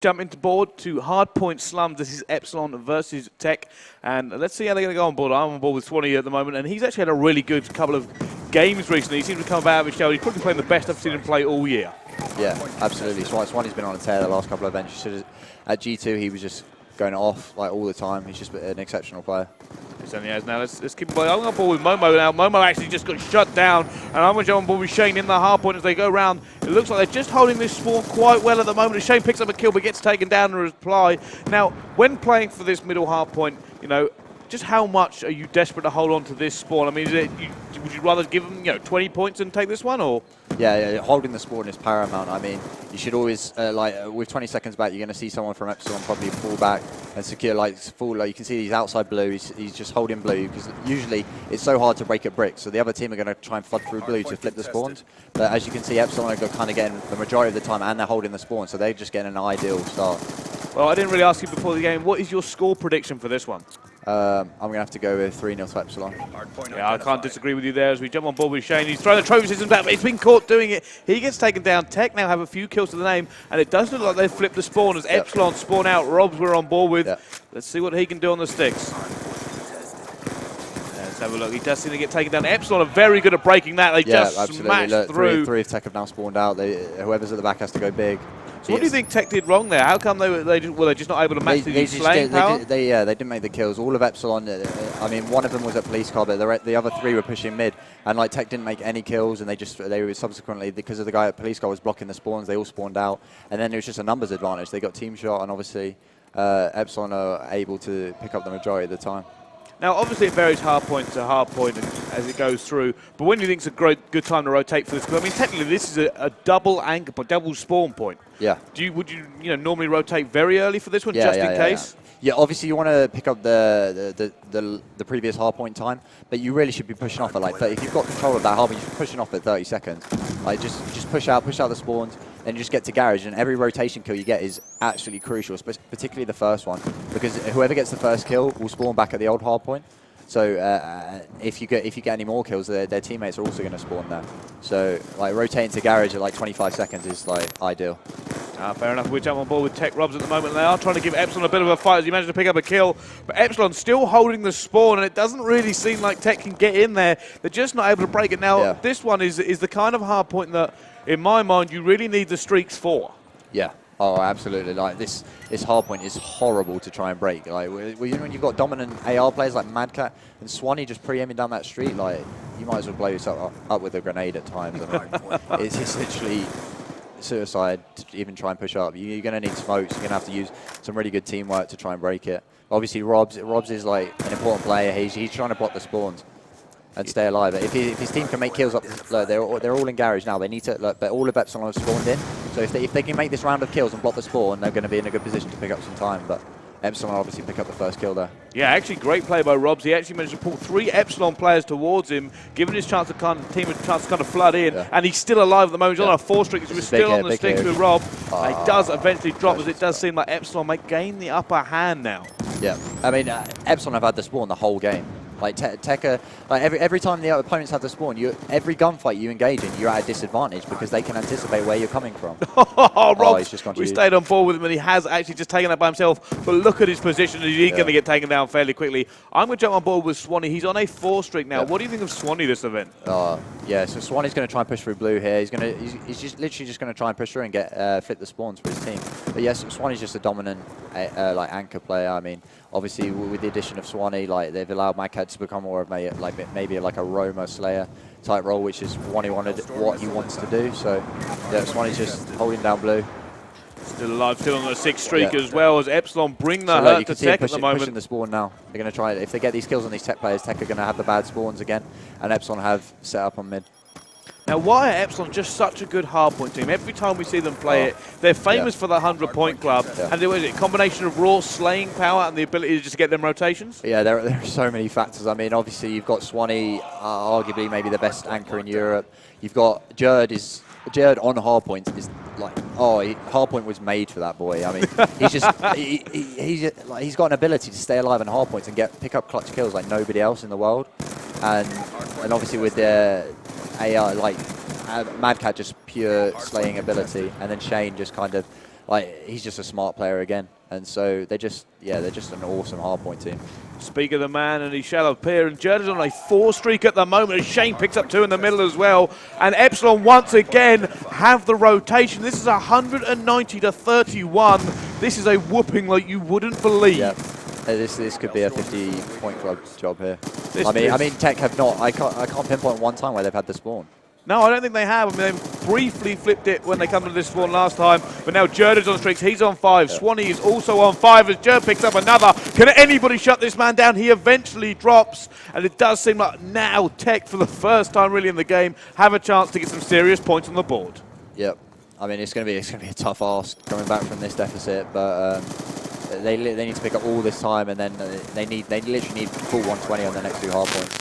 Jump into board to Hardpoint Slums. This is Epsilon versus TEC, and let's see how they're going to go on board. I'm on board with Swanee at the moment, and he's actually had a really good couple of games recently. He seems to come out of his shell. He's probably playing the best I've seen him play all year. Yeah, absolutely. Swanee's been on a tear the last couple of events. At G2, he was just going off like all the time. He's just an exceptional player. He certainly has. Now let's keep going. I'm on board with Momo now. Momo actually just got shut down, and I'm going to jump on board with Shane in the hard point as they go around. It looks like they're just holding this spawn quite well at the moment. As Shane picks up a kill but gets taken down in reply. Now, when playing for this middle hard point, you know, just how much are you desperate to hold on to this spawn? I mean, would you rather give them 20 points and take this one, or? Yeah, holding the spawn is paramount. I mean, you should always, with 20 seconds back, you're going to see someone from Epsilon probably fall back and secure, you can see he's outside blue, he's just holding blue, because usually it's so hard to break a brick, so the other team are going to try and flood through blue to flip the spawns. But as you can see, Epsilon are kind of getting the majority of the time, and they're holding the spawn, so they're just getting an ideal start. Well, I didn't really ask you before the game, what is your score prediction for this one? I'm going to have to go with 3-0 to Epsilon. Yeah, I can't disagree with you there as we jump on board with Shane. He's throwing the trophy systems back, but he's been caught doing it. He gets taken down. TEC now have a few kills to the name, and it does look like they've flipped the spawn as Epsilon spawn out. Robs we're on board with. Let's see what he can do on the sticks. Let's have a look. He does seem to get taken down. Epsilon are very good at breaking that. They just smashed through. Three of TEC have now spawned out. Whoever's at the back has to go big. So what do you think TEC did wrong there? How come were they just not able to match the slaying power? They didn't make the kills. All of Epsilon, I mean, one of them was at police car, but the other three were pushing mid, and like TEC didn't make any kills, and they were subsequently, because of the guy at police car was blocking the spawns, they all spawned out, and then it was just a numbers advantage. They got team shot, and obviously Epsilon are able to pick up the majority of the time. Now, obviously, it varies hard point to hard point as it goes through. But when do you think it's a good time to rotate for this? Because I mean, technically, this is a double anchor point, double spawn point. Yeah. Would you normally rotate very early for this one, just in case? Yeah, obviously you want to pick up the previous hard point time, but you really should be pushing off at like 30. If you've got control of that hard point, you should be pushing off at 30 seconds. Like just push out the spawns, and you just get to garage, and every rotation kill you get is absolutely crucial, particularly the first one, because whoever gets the first kill will spawn back at the old hard point. So if you get any more kills, their teammates are also going to spawn there. So like rotating to garage at like 25 seconds is like ideal. Fair enough. We're jumping on board with TEC Robs at the moment. They are trying to give Epsilon a bit of a fight as he managed to pick up a kill. But Epsilon still holding the spawn, and it doesn't really seem like TEC can get in there. They're just not able to break it. Now, this one is the kind of hard point that, in my mind, you really need the streaks for. Yeah. Oh, absolutely. Like this hard point is horrible to try and break. Like when you've got dominant AR players like Madcat and Swanee just pre-aiming down that street, like you might as well blow yourself up with a grenade at times. It's just literally suicide to even try and push up. You're going to need smokes. You're going to have to use some really good teamwork to try and break it. Obviously, Robs is like an important player. He's trying to block the spawns and stay alive. If his team can make kills up, look, they're all in garage now. They need to, look, but all of Epsilon have spawned in. So if they can make this round of kills and block the spawn, they're going to be in a good position to pick up some time. But Epsilon obviously pick up the first kill there. Yeah, actually great play by Robs. He actually managed to pull 3 Epsilon players towards him, giving his chance to team a chance to kind of flood in, and he's still alive at the moment. He's on a 4 streak, so we're still on the sticks with Rob. He does eventually drop, as it does seem like Epsilon might gain the upper hand now. Yeah, I mean, Epsilon have had the spawn the whole game. Like TEC, like every time the opponents have the spawn, every gunfight you engage in, you're at a disadvantage because they can anticipate where you're coming from. Rob, we stayed on board with him, and he has actually just taken that by himself. But look at his position, and he's going to get taken down fairly quickly. I'm going to jump on board with Swanee. He's on a 4 streak now. What do you think of Swanee this event? Yeah, so Swanee's going to try and push through blue here. He's just literally just going to try and push through and get flip the spawns for his team. But yes, Swanee's just a dominant like anchor player. I mean, obviously with the addition of Swanee, like they've allowed Catz to become more of maybe like a Roma Slayer type role, which is what he wants to do. So yeah, Swanee's just holding down blue. Still alive, still on the 6 streak as well, as Epsilon bring the hurt to TEC at the moment. Pushing the spawn now. They're going to try it. If they get these kills on these TEC players, TEC are going to have the bad spawns again, and Epsilon have set up on mid. Now, why are Epsilon just such a good hardpoint team? Every time we see them play it, they're famous for the 100-point club. And there was a combination of raw slaying power and the ability to just get them rotations? Yeah, there are so many factors. I mean, obviously, you've got Swanee, arguably maybe the best anchor in Europe. You've got Jerd on hardpoint is like, hardpoint was made for that boy. I mean, he's just he's got an ability to stay alive in hardpoints and pick up clutch kills like nobody else in the world. And obviously with the AR, like Madcat just pure slaying ability, and then Shane just kind of like he's just a smart player again. And so they're just an awesome hardpoint team. Speak of the man, and he shall appear. And Jerd is on a 4 streak at the moment. Shane picks up 2 in the middle as well. And Epsilon once again have the rotation. This is 190 to 31. This is a whooping like you wouldn't believe. Yep. This could be a 50-point club job here. I mean, Tech have not. I can't pinpoint one time where they've had the spawn. No, I don't think they have. I mean, they briefly flipped it when they come to this spawn last time, but now Jerd is on streaks. He's on 5. Swanee is also on 5 as Jerd picks up another. Can anybody shut this man down? He eventually drops, and it does seem like now Tech, for the first time really in the game, have a chance to get some serious points on the board. Yep. I mean, it's going to be a tough ask coming back from this deficit, but they need to pick up all this time, and then they literally need full 120 on the next 2 hard points.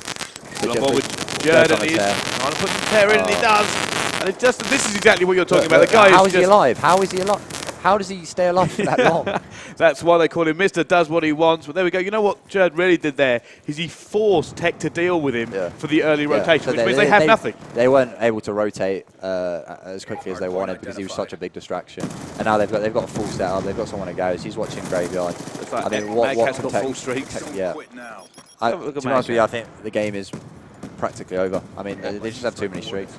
Jerd, and he's trying to put some tear in, and he does. And this is exactly what you're talking about. The guy how is he alive? How is he alive? How does he stay alive for that long? That's why they call him Mr. Does What He Wants. But there we go. You know what Jerd really did there is he forced Tech to deal with him for the early rotation, so which means they have nothing. They weren't able to rotate as quickly as they wanted because he was such a big distraction. And now they've got a full setup. They've got someone to go. He's watching Graveyard. Like I mean, what got can Tech? full streaks. To be honest with you, I think the game is practically over. I mean, they just have too many streaks.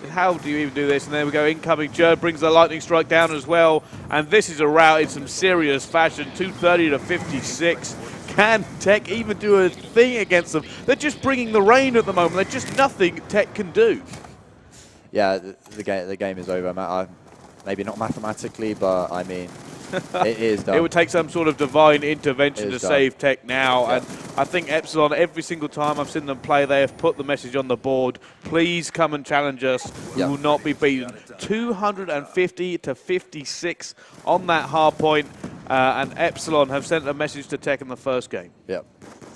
How do you even do this? And there we go, incoming. Jerd brings the lightning strike down as well. And this is a rout in some serious fashion, 230 to 56. Can Tech even do a thing against them? They're just bringing the rain at the moment. There's just nothing Tech can do. Yeah, the game is over. Maybe not mathematically, but I mean, it is done. It would take some sort of divine intervention to save Tech now. Yeah. And I think Epsilon, every single time I've seen them play, they have put the message on the board. Please come and challenge us. We will not be beaten. 250 to 56 on that hard point. And Epsilon have sent a message to Tech in the first game. Yep.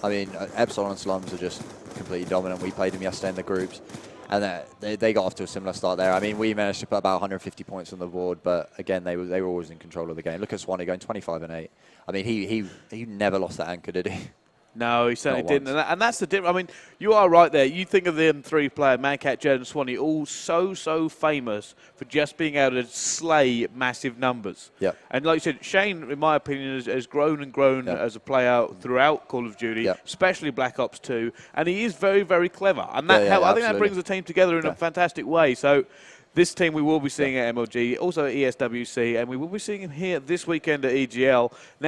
I mean, Epsilon and Slums are just completely dominant. We played them yesterday in the groups. And they got off to a similar start there. I mean, we managed to put about 150 points on the board, but again, they were always in control of the game. Look at Swanee going 25-8. I mean, he never lost that anchor, did he? No, he certainly didn't. And that's the difference. I mean, you are right there. You think of them 3 players, Mancat, Jerd, and Swanee, all so famous for just being able to slay massive numbers. Yep. And like you said, Shane, in my opinion, has grown and grown as a player throughout Call of Duty, especially Black Ops 2. And he is very, very clever. And that I think that brings the team together in a fantastic way. So this team we will be seeing at MLG, also at ESWC, and we will be seeing him here this weekend at EGL. Now,